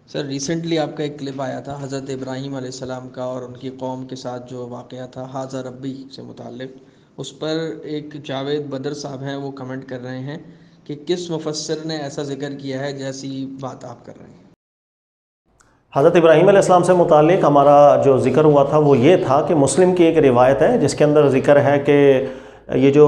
سر recently آپ کا ایک کلپ آیا تھا حضرت ابراہیم علیہ السلام کا اور ان کی قوم کے ساتھ جو واقعہ تھا حاضر ربی سے متعلق، اس پر ایک جاوید بدر صاحب ہیں، وہ کمنٹ کر رہے ہیں کہ کس مفسر نے ایسا ذکر کیا ہے جیسی بات آپ کر رہے ہیں۔ حضرت ابراہیم علیہ السلام سے متعلق ہمارا جو ذکر ہوا تھا وہ یہ تھا کہ مسلم کی ایک روایت ہے جس کے اندر ذکر ہے کہ یہ جو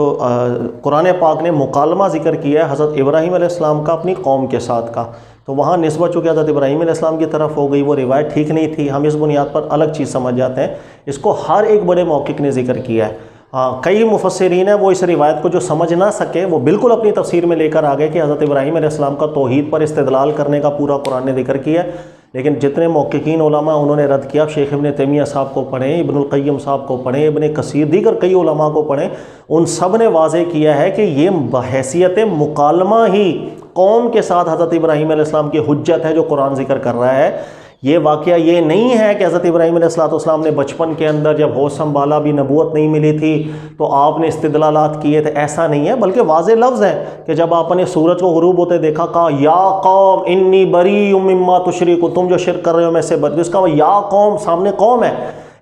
قرآن پاک نے مکالمہ ذکر کیا ہے حضرت ابراہیم علیہ السلام کا اپنی قوم کے ساتھ کا، تو وہاں نسبت چونکہ حضرت ابراہیم علیہ السلام کی طرف ہو گئی، وہ روایت ٹھیک نہیں تھی، ہم اس بنیاد پر الگ چیز سمجھ جاتے ہیں۔ اس کو ہر ایک بڑے محقق نے ذکر کیا ہے۔ کئی مفسرین ہیں وہ اس روایت کو جو سمجھ نہ سکے وہ بالکل اپنی تفسیر میں لے کر آ گئے کہ حضرت ابراہیم علیہ السلام کا توحید پر استدلال کرنے کا پورا قرآن نے ذکر کیا ہے، لیکن جتنے محققین علماء انہوں نے رد کیا، شیخ ابن تیمیہ صاحب کو پڑھیں، ابن القیم صاحب کو پڑھیں، ابن کثیر، دیگر کئی علماء کو پڑھیں، ان سب نے واضح کیا ہے کہ یہ بحیثیت مکالمہ ہی قوم کے ساتھ حضرت ابراہیم علیہ السلام کی حجت ہے جو قرآن ذکر کر رہا ہے۔ یہ واقعہ یہ نہیں ہے کہ حضرت ابراہیم علیہ السلام نے بچپن کے اندر جب ہوش سنبھالا بھی نبوت نہیں ملی تھی تو آپ نے استدلالات کیے تھے، ایسا نہیں ہے، بلکہ واضح لفظ ہے کہ جب آپ نے سورج کو غروب ہوتے دیکھا، کہا یا قوم انی بری مما تشرکون، تم جو شرک کر رہے ہو میں سے بری، اس کا یا قوم، سامنے قوم ہے،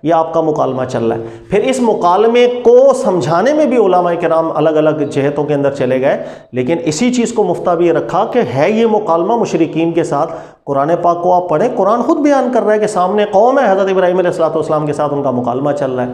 یہ آپ کا مکالمہ چل رہا ہے۔ پھر اس مکالمے کو سمجھانے میں بھی علماء کرام الگ الگ جہتوں کے اندر چلے گئے، لیکن اسی چیز کو مفتہ بھی رکھا کہ ہے یہ مکالمہ مشرکین کے ساتھ۔ قرآن پاک کو آپ پڑھیں، قرآن خود بیان کر رہا ہے کہ سامنے قوم ہے، حضرت ابراہیم علیہ السلام کے ساتھ ان کا مکالمہ چل رہا ہے۔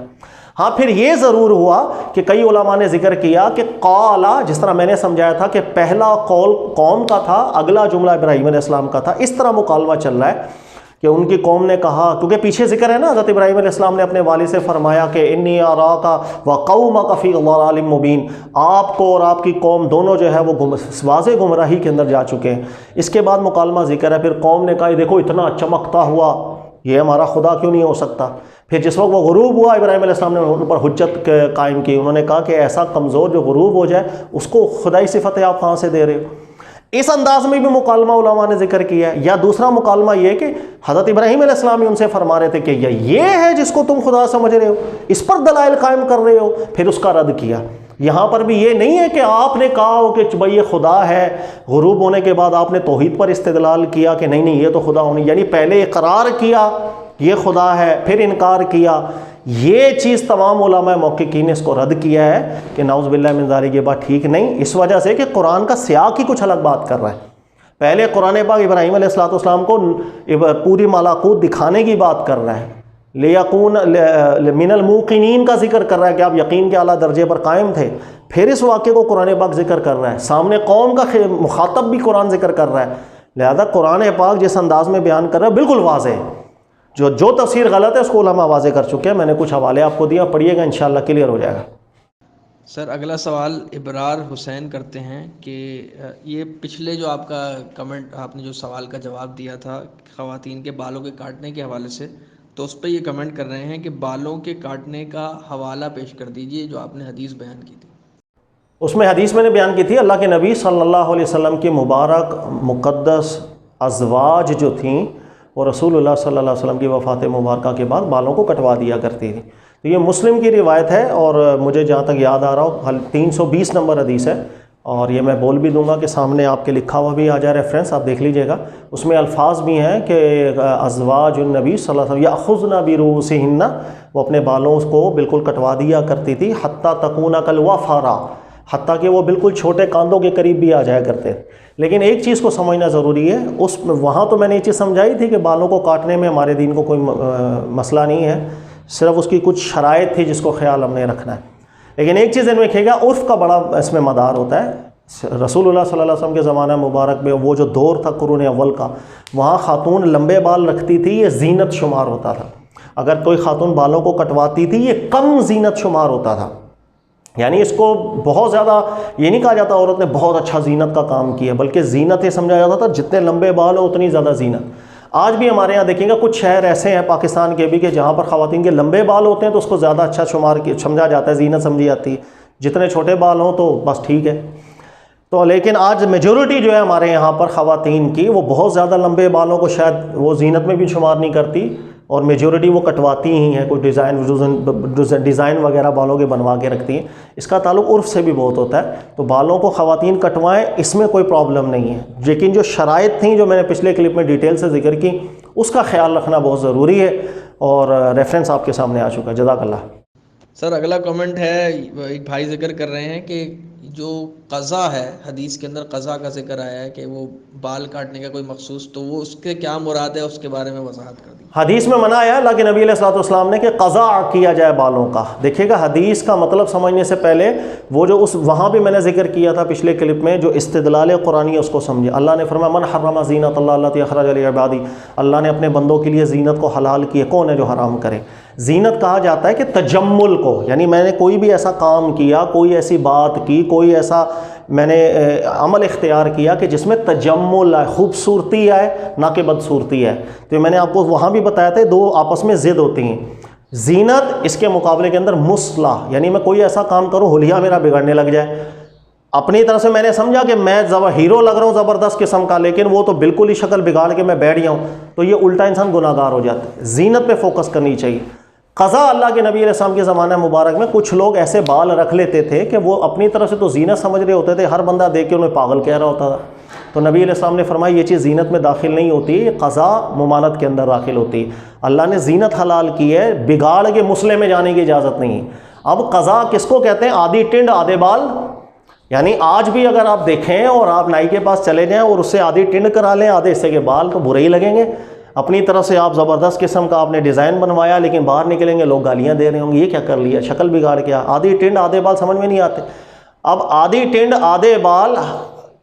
ہاں پھر یہ ضرور ہوا کہ کئی علماء نے ذکر کیا کہ قالا، جس طرح میں نے سمجھایا تھا کہ پہلا قول قوم کا تھا، اگلا جملہ ابراہیم علیہ السلام کا تھا، اس طرح مکالمہ چل رہا ہے کہ ان کی قوم نے کہا، کیونکہ پیچھے ذکر ہے نا حضرت ابراہیم علیہ السلام نے اپنے والد سے فرمایا کہ انی اراک وقومک فی ضلال مبین، آپ کو اور آپ کی قوم دونوں جو ہے وہ واضح گمراہی کے اندر جا چکے ہیں۔ اس کے بعد مکالمہ ذکر ہے، پھر قوم نے کہا دیکھو اتنا چمکتا ہوا یہ ہمارا خدا کیوں نہیں ہو سکتا۔ پھر جس وقت وہ غروب ہوا، ابراہیم علیہ السلام نے ان پر حجت قائم کی، انہوں نے کہا کہ ایسا کمزور جو غروب ہو جائے اس کو خدائی صفتیں آپ کہاں سے دے رہے ہو۔ اس انداز میں بھی مکالمہ علماء نے ذکر کیا ہے۔ یا دوسرا مکالمہ یہ کہ حضرت ابراہیم علیہ السلام ہی ان سے فرما رہے تھے کہ یہ ہے جس کو تم خدا سمجھ رہے ہو، اس پر دلائل قائم کر رہے ہو، پھر اس کا رد کیا۔ یہاں پر بھی یہ نہیں ہے کہ آپ نے کہا ہو کہ بھائی یہ خدا ہے، غروب ہونے کے بعد آپ نے توحید پر استدلال کیا کہ نہیں یہ تو خدا ہونی، یعنی پہلے اقرار کیا یہ خدا ہے پھر انکار کیا۔ یہ چیز تمام علماء محققین نے اس کو رد کیا ہے کہ نعوذ باللہ من ذالک، یہ بات ٹھیک نہیں، اس وجہ سے کہ قرآن کا سیاق ہی کچھ الگ بات کر رہا ہے۔ پہلے قرآن پاک ابراہیم علیہ السلام کو پوری ملاکوت دکھانے کی بات کر رہا ہے، لیکون من الموقنین کا ذکر کر رہا ہے کہ آپ یقین کے اعلیٰ درجے پر قائم تھے، پھر اس واقعے کو قرآن پاک ذکر کر رہا ہے، سامنے قوم کا مخاطب بھی قرآن ذکر کر رہا ہے، لہذا قرآن پاک جس انداز میں بیان کر رہا ہے بالکل واضح ہے۔ جو تفسیر غلط ہے اس کو علماء واضح کر چکے ہیں، میں نے کچھ حوالے آپ کو دیا، پڑھیے گا انشاءاللہ کلیئر ہو جائے گا۔ سر اگلا سوال ابرار حسین کرتے ہیں کہ یہ پچھلے جو آپ کا کمنٹ، آپ نے جو سوال کا جواب دیا تھا خواتین کے بالوں کے کاٹنے کے حوالے سے، تو اس پہ یہ کمنٹ کر رہے ہیں کہ بالوں کے کاٹنے کا حوالہ پیش کر دیجئے جو آپ نے حدیث بیان کی تھی۔ اس میں حدیث میں نے بیان کی تھی، اللہ کے نبی صلی اللہ علیہ وسلم کی مبارک مقدس ازواج جو تھیں وہ رسول اللہ صلی اللہ علیہ وسلم کی وفات مبارکہ کے بعد بالوں کو کٹوا دیا کرتی تھی۔ تو یہ مسلم کی روایت ہے، اور مجھے جہاں تک یاد آ رہا ہو 320 نمبر حدیث ہے، اور یہ میں بول بھی دوں گا کہ سامنے آپ کے لکھا ہوا بھی آ جائے ریفرنس، آپ دیکھ لیجئے گا، اس میں الفاظ بھی ہیں کہ ازواج النبی صلی اللہ علیہ وسلم یأخذن برؤوسہن، وہ اپنے بالوں کو بالکل کٹوا دیا کرتی تھی، حتیٰ تکون کالوفرا، حتیٰ کہ وہ بالکل چھوٹے کاندوں کے قریب بھی آ جایا کرتے تھے۔ لیکن ایک چیز کو سمجھنا ضروری ہے، وہاں تو میں نے یہ چیز سمجھائی تھی کہ بالوں کو کاٹنے میں ہمارے دین کو کوئی مسئلہ نہیں ہے، صرف اس کی کچھ شرائط تھی جس کو خیال ہم نے رکھنا ہے۔ لیکن ایک چیز ان میں رکھیے گا، عرف کا بڑا اس میں مدار ہوتا ہے۔ رسول اللہ صلی اللہ علیہ وسلم کے زمانہ مبارک میں وہ جو دور تھا قرون اول کا، وہاں خاتون لمبے بال رکھتی تھی، یہ زینت شمار ہوتا تھا۔ اگر کوئی خاتون بالوں کو کٹواتی تھی یہ کم زینت شمار ہوتا تھا، یعنی اس کو بہت زیادہ یہ نہیں کہا جاتا عورت نے بہت اچھا زینت کا کام کیا، بلکہ زینت یہ سمجھا جاتا تھا جتنے لمبے بال ہو اتنی زیادہ زینت۔ آج بھی ہمارے یہاں دیکھیں گا کچھ شہر ایسے ہیں پاکستان کے بھی کہ جہاں پر خواتین کے لمبے بال ہوتے ہیں تو اس کو زیادہ اچھا سمجھا جاتا ہے، زینت سمجھی جاتی ہے، جتنے چھوٹے بال ہوں تو بس ٹھیک ہے۔ تو لیکن آج میجورٹی جو ہے ہمارے یہاں پر خواتین کی، وہ بہت زیادہ لمبے بالوں کو شاید وہ زینت میں بھی شمار نہیں کرتی، اور میجورٹی وہ کٹواتی ہی ہیں، کوئی ڈیزائن وغیرہ بالوں کے بنوا کے رکھتی ہیں۔ اس کا تعلق عرف سے بھی بہت ہوتا ہے، تو بالوں کو خواتین کٹوائیں، اس میں کوئی پرابلم نہیں ہے، لیکن جو شرائط تھیں جو میں نے پچھلے کلپ میں ڈیٹیل سے ذکر کی، اس کا خیال رکھنا بہت ضروری ہے، اور ریفرنس آپ کے سامنے آ چکا ہے۔ جزاک اللہ۔ سر اگلا کمنٹ ہے، ایک بھائی ذکر کر رہے ہیں کہ جو قضا ہے، حدیث کے اندر قضا کا ذکر آیا ہے کہ وہ بال کاٹنے کا کوئی مخصوص، تو وہ اس کے کیا مراد ہے، اس کے بارے میں وضاحت کر دی۔ حدیث میں منع ہے اللہ کے نبی علیہ الصلوۃ والسلام نے کہ قضا کیا جائے بالوں کا۔ دیکھیے گا حدیث کا مطلب سمجھنے سے پہلے وہ جو وہاں بھی میں نے ذکر کیا تھا پچھلے کلپ میں، جو استدلال قرآنی ہے اس کو سمجھے۔ اللہ نے فرمایا من حرم زینت اللہ التی اخرج لعبادی، اللہ نے اپنے بندوں کے لیے زینت کو حلال کیا، کون ہے جو حرام کرے؟ زینت کہا جاتا ہے کہ تجمل کو، یعنی میں نے کوئی بھی ایسا کام کیا، کوئی ایسی بات کی، کوئی ایسا میں نے عمل اختیار کیا کہ جس میں تجمل آئے، خوبصورتی آئے، نہ کہ بدصورتی ہے۔ تو میں نے آپ کو وہاں بھی بتایا تھا دو آپس میں ضد ہوتی ہیں۔ زینت اس کے مقابلے کے اندر مصلح، یعنی میں کوئی ایسا کام کروں حلیہ میرا بگڑنے لگ جائے، اپنی طرح سے میں نے سمجھا کہ میں ہیرو لگ رہا ہوں زبردست قسم کا، لیکن وہ تو بالکل ہی شکل بگاڑ کے میں بیٹھ گیا ہوں، تو یہ الٹا انسان گناہ گار ہو جاتا ہے۔ زینت پہ فوکس کرنی چاہیے۔ قضا اللہ کے نبی علیہ السلام کے زمانہ مبارک میں کچھ لوگ ایسے بال رکھ لیتے تھے کہ وہ اپنی طرف سے تو زینت سمجھ رہے ہوتے تھے، ہر بندہ دیکھ کے انہیں پاگل کہہ رہا ہوتا تھا۔ تو نبی علیہ السلام نے فرمایا یہ چیز زینت میں داخل نہیں ہوتی، یہ قضا ممانعت کے اندر داخل ہوتی ہے۔ اللہ نے زینت حلال کی ہے، بگاڑ کے مسئلے میں جانے کی اجازت نہیں ہے۔ اب قضا کس کو کہتے ہیں؟ آدھی ٹنڈ آدھے بال، یعنی آج بھی اگر آپ دیکھیں اور آپ نائی کے پاس چلے جائیں اور اس سے آدھی ٹنڈ کرا لیں، آدھے حصے کے بال، تو برے ہی لگیں گے۔ اپنی طرف سے آپ زبردست قسم کا آپ نے ڈیزائن بنوایا، لیکن باہر نکلیں گے لوگ گالیاں دے رہے ہوں گے، یہ کیا کر لیا، شکل بگاڑ کیا۔ آدھی ٹنڈ آدھے بال سمجھ میں نہیں آتے۔ اب آدھی ٹنڈ آدھے بال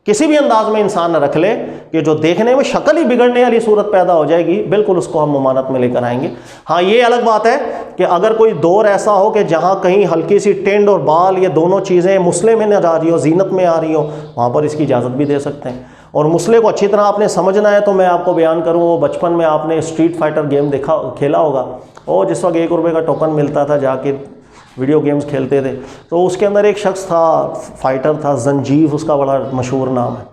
کسی بھی انداز میں انسان نہ رکھ لے کہ جو دیکھنے میں شکل ہی بگڑنے والی صورت پیدا ہو جائے گی، بالکل اس کو ہم ممانعت میں لے کر آئیں گے۔ ہاں یہ الگ بات ہے کہ اگر کوئی دور ایسا ہو کہ جہاں کہیں ہلکی سی ٹنڈ اور بال، یہ دونوں چیزیں مسئلے میں نہ آ رہی ہو، زینت میں آ رہی ہو، وہاں پر اس کی اجازت بھی دے سکتے ہیں۔ اور مسئلے کو اچھی طرح آپ نے سمجھنا ہے تو میں آپ کو بیان کروں، وہ بچپن میں آپ نے اسٹریٹ فائٹر گیم کھیلا ہوگا، اور جس وقت 1 روپے کا ٹوکن ملتا تھا جا کے ویڈیو گیمز کھیلتے تھے، تو اس کے اندر ایک شخص تھا، فائٹر تھا، زنجیو اس کا بڑا مشہور نام ہے۔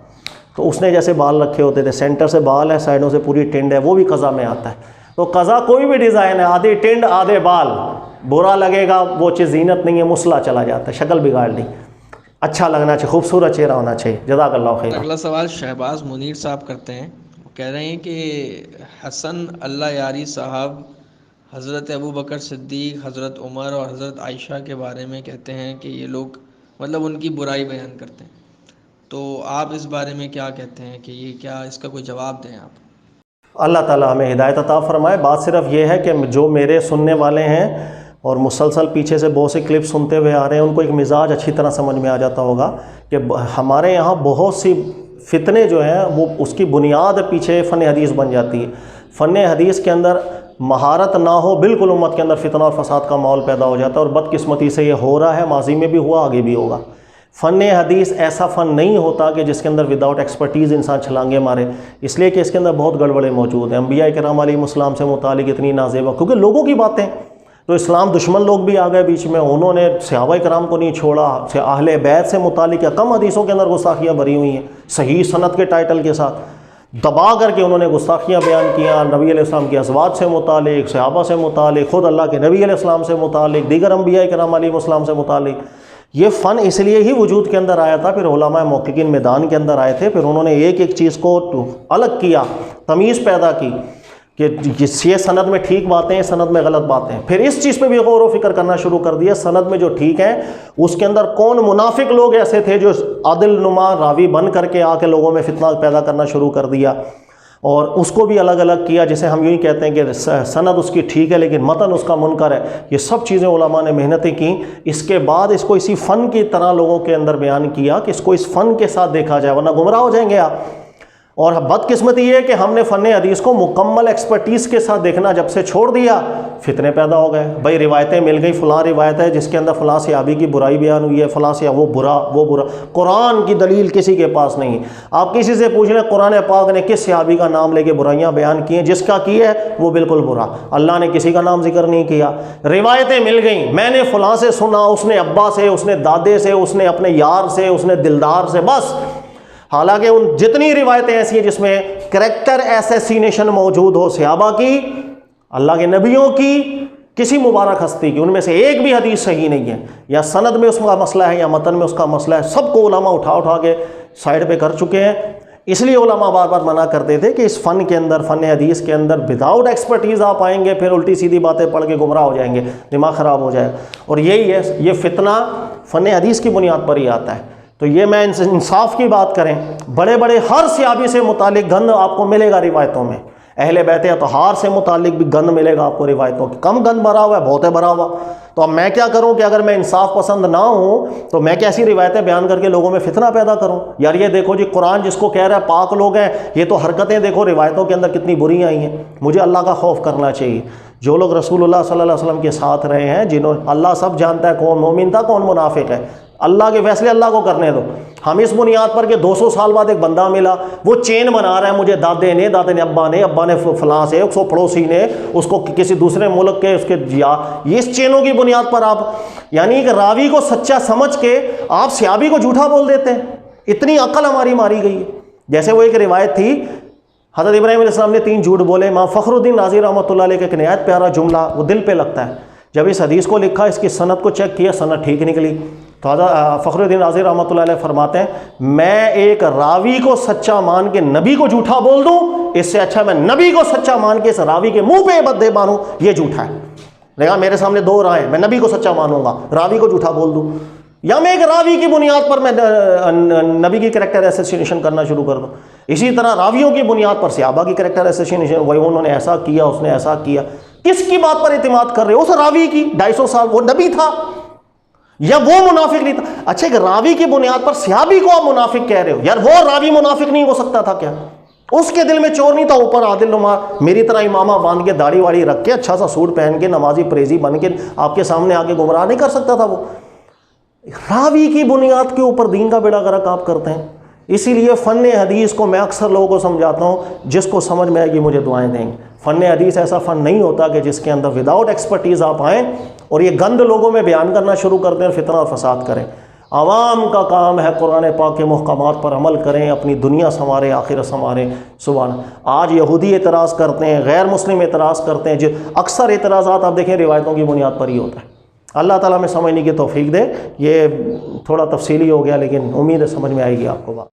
تو اس نے جیسے بال رکھے ہوتے تھے، سینٹر سے بال ہے، سائڈوں سے پوری ٹنڈ ہے، وہ بھی قضا میں آتا ہے۔ تو قضا کوئی بھی ڈیزائن ہے، آدھی ٹنڈ آدھے بال، برا لگے گا، وہ چیز زینت نہیں ہے، مسئلہ چلا جاتا ہے، شکل بگاڑ لی، اچھا لگنا چاہیے، خوبصورت چہرہ ہونا چاہیے۔ جزاک اللہ خیر۔ اگلا سوال شہباز منیر صاحب کرتے ہیں، وہ کہہ رہے ہیں کہ حسن اللہ یاری صاحب حضرت ابوبکر صدیق، حضرت عمر اور حضرت عائشہ کے بارے میں کہتے ہیں کہ یہ لوگ مطلب ان کی برائی بیان کرتے ہیں، تو آپ اس بارے میں کیا کہتے ہیں کہ یہ کیا، اس کا کوئی جواب دیں آپ؟ اللہ تعالیٰ ہمیں ہدایت عطا فرمائے۔ بات صرف یہ ہے کہ جو میرے سننے والے ہیں اور مسلسل پیچھے سے بہت سی کلپ سنتے ہوئے آ رہے ہیں، ان کو ایک مزاج اچھی طرح سمجھ میں آ جاتا ہوگا کہ ہمارے یہاں بہت سی فتنے جو ہیں وہ اس کی بنیاد پیچھے فن حدیث بن جاتی ہے۔ فن حدیث کے اندر مہارت نہ ہو، بالکل امت کے اندر فتنہ اور فساد کا ماحول پیدا ہو جاتا ہے، اور بدقسمتی سے یہ ہو رہا ہے، ماضی میں بھی ہوا، آگے بھی ہوگا۔ فن حدیث ایسا فن نہیں ہوتا کہ جس کے اندر وداؤٹ ایکسپرٹیز انسان چھلانگے مارے، اس لیے کہ اس کے اندر بہت گڑبڑیں موجود ہیں۔ انبیاء کرام علیہ السلام سے متعلق اتنی نازیبہ، کیونکہ لوگوں کی باتیں تو اسلام دشمن لوگ بھی آ گئے بیچ میں، انہوں نے صحابہ کرام کو نہیں چھوڑا، اہل بیت سے متعلق یا کم حدیثوں کے اندر گستاخیاں بھری ہوئی ہیں، صحیح سند کے ٹائٹل کے ساتھ دبا کر کے انہوں نے گستاخیاں بیان کیا، نبی علیہ السلام کی ازواج سے متعلق، صحابہ سے متعلق، خود اللہ کے نبی علیہ السلام سے متعلق، دیگر انبیاء کرام علیہ السلام سے متعلق۔ یہ فن اس لیے ہی وجود کے اندر آیا تھا، پھر علماء محققین میدان کے اندر آئے تھے، پھر انہوں نے ایک ایک چیز کو الگ کیا، تمیز پیدا کی کہ یہ سند میں ٹھیک باتیں ہیں، سند میں غلط باتیں ہیں۔ پھر اس چیز پہ بھی غور و فکر کرنا شروع کر دیا، سند میں جو ٹھیک ہیں اس کے اندر کون منافق لوگ ایسے تھے جو عادل نما راوی بن کر کے آ کے لوگوں میں فتنہ پیدا کرنا شروع کر دیا، اور اس کو بھی الگ الگ کیا، جسے ہم یوں ہی کہتے ہیں کہ سند اس کی ٹھیک ہے لیکن متن اس کا منکر ہے۔ یہ سب چیزیں علماء نے محنتیں کیں، اس کے بعد اس کو اسی فن کی طرح لوگوں کے اندر بیان کیا کہ اس کو اس فن کے ساتھ دیکھا جائے، ورنہ گمراہ ہو جائیں گے آپ۔ اور بدقسمتی یہ ہے کہ ہم نے فن حدیث کو مکمل ایکسپرٹیز کے ساتھ دیکھنا جب سے چھوڑ دیا، فتنے پیدا ہو گئے۔ بھائی روایتیں مل گئی، فلاں روایت ہے جس کے اندر فلاں صحابی کی برائی بیان ہوئی ہے، فلاں سے وہ برا وہ برا، قرآن کی دلیل کسی کے پاس نہیں۔ آپ کسی سے پوچھ لیں قرآن پاک نے کس صحابی کا نام لے کے برائیاں بیان کی ہیں، جس کا کی ہے وہ بالکل برا، اللہ نے کسی کا نام ذکر نہیں کیا۔ روایتیں مل گئیں، میں نے فلاں سے سنا، اس نے ابا سے، اس نے دادے سے، اس نے اپنے یار سے، اس نے دلدار سے، بس۔ حالانکہ ان جتنی روایتیں ایسی ہیں جس میں کریکٹر ایسیسینیشن موجود ہو صحابہ کی، اللہ کے نبیوں کی کسی مبارک ہستی کی ان میں سے ایک بھی حدیث صحیح نہیں ہے، یا سند میں اس کا مسئلہ ہے یا متن میں اس کا مسئلہ ہے، سب کو علماء اٹھا کے سائڈ پہ کر چکے ہیں۔ اس لیے علماء بار بار منع کرتے تھے کہ اس فن کے اندر، فن حدیث کے اندر وداؤٹ ایکسپرٹیز آپ آئیں گے، پھر الٹی سیدھی باتیں پڑھ کے گمراہ ہو جائیں گے، دماغ خراب ہو جائے گا۔ اور یہی ہے، یہ فتنہ فن حدیث کی بنیاد پر ہی آتا ہے۔ تو یہ میں انصاف کی بات کریں، بڑے بڑے ہر صحابی سے متعلق گند آپ کو ملے گا روایتوں میں، اہل بیت اطہار سے متعلق بھی گند ملے گا آپ کو روایتوں کی، کم گند بھرا ہوا ہے، بہت ہے بھرا ہوا۔ تو اب میں کیا کروں کہ اگر میں انصاف پسند نہ ہوں تو میں کیسی روایتیں بیان کر کے لوگوں میں فتنہ پیدا کروں؟ یار یہ دیکھو جی، قرآن جس کو کہہ رہا ہے پاک لوگ ہیں، یہ تو حرکتیں دیکھو روایتوں کے اندر کتنی بری آئی ہیں۔ مجھے اللہ کا خوف کرنا چاہیے۔ جو لوگ رسول اللہ صلی اللہ علیہ وسلم کے ساتھ رہے ہیں، جنہوں اللہ سب جانتا ہے کون مومن تھا کون منافق ہے، اللہ کے فیصلے اللہ کو کرنے دو۔ ہم اس بنیاد پر کہ 200 سال بعد ایک بندہ ملا، وہ چین بنا رہا ہے، مجھے دادے نے ابا نے فلاں سے، اس کو پڑوسی نے، اس کو کسی دوسرے ملک کے، اس کے اس چینوں کی بنیاد پر آپ یعنی ایک راوی کو سچا سمجھ کے آپ صحابی کو جھوٹا بول دیتے ہیں۔ اتنی عقل ہماری ماری گئی ہے۔ جیسے وہ ایک روایت تھی، حضرت ابراہیم علیہ السلام نے 3 جھوٹ بولے۔ امام فخر الدین رازی رحمۃ اللہ علیہ کا ایک نہایت پیارا جملہ، وہ دل پہ لگتا ہے۔ جب اس حدیث کو لکھا، اس کی سند کو چیک کیا، سند ٹھیک نکلی، تو حضرت فخر الدین رازی رحمۃ اللہ علیہ فرماتے ہیں، میں ایک راوی کو سچا مان کے نبی کو جھوٹا بول دوں، اس سے اچھا میں نبی کو سچا مان کے اس راوی کے منہ پہ بدے مانوں، یہ جھوٹا ہے۔ لیکن میرے سامنے 2 رائے ہیں، میں نبی کو سچا مانوں گا، راوی کو جھوٹا بول دوں، یا میں ایک راوی کی بنیاد پر میں نبی کی کریکٹر ایسوسینیشن کرنا شروع کر دوں۔ اسی طرح راویوں کی بنیاد پر صحابہ کی کریکٹر ایسوسینیشن، وہی انہوں نے ایسا کیا، اس نے ایسا کیا۔ کس کی بات پر اعتماد کر رہے ہو؟ اس راوی کی، 250 سال وہ نبی تھا یا وہ منافق نہیں تھا؟ اچھا، ایک راوی کی بنیاد پر صحابی کو آپ منافق کہہ رہے ہو، یار وہ راوی منافق نہیں ہو سکتا تھا کیا؟ اس کے دل میں چور نہیں تھا، اوپر عادل نما میری طرح امامہ باندھ کے داڑھی واڑی رکھ کے اچھا سا سوٹ پہن کے نمازی پریزی بن کے آپ کے سامنے آ کے گمراہ نہیں کر سکتا تھا وہ؟ راوی کی بنیاد کے اوپر دین کا بیڑا غرق آپ کرتے ہیں۔ اسی لیے فن حدیث کو میں اکثر لوگوں کو سمجھاتا ہوں، جس کو سمجھ میں آئے گی مجھے دعائیں دیں گے۔ فن حدیث ایسا فن نہیں ہوتا کہ جس کے اندر وداؤٹ ایکسپرٹیز آپ آئیں اور یہ گند لوگوں میں بیان کرنا شروع کر دیں اور فتنہ اور فساد کریں۔ عوام کا کام ہے قرآن پاک کے محکمات پر عمل کریں، اپنی دنیا سنواریں، آخرت سنواریں۔ سبحان۔ آج یہودی اعتراض کرتے ہیں، غیر مسلم اعتراض کرتے ہیں، جو اکثر اعتراضات آپ دیکھیں روایتوں کی بنیاد پر ہی ہوتا ہے۔ اللہ تعالیٰ میں سمجھنے کی توفیق دے۔ یہ تھوڑا تفصیلی ہو گیا، لیکن امید ہے سمجھ میں آئے گی آپ کو بات۔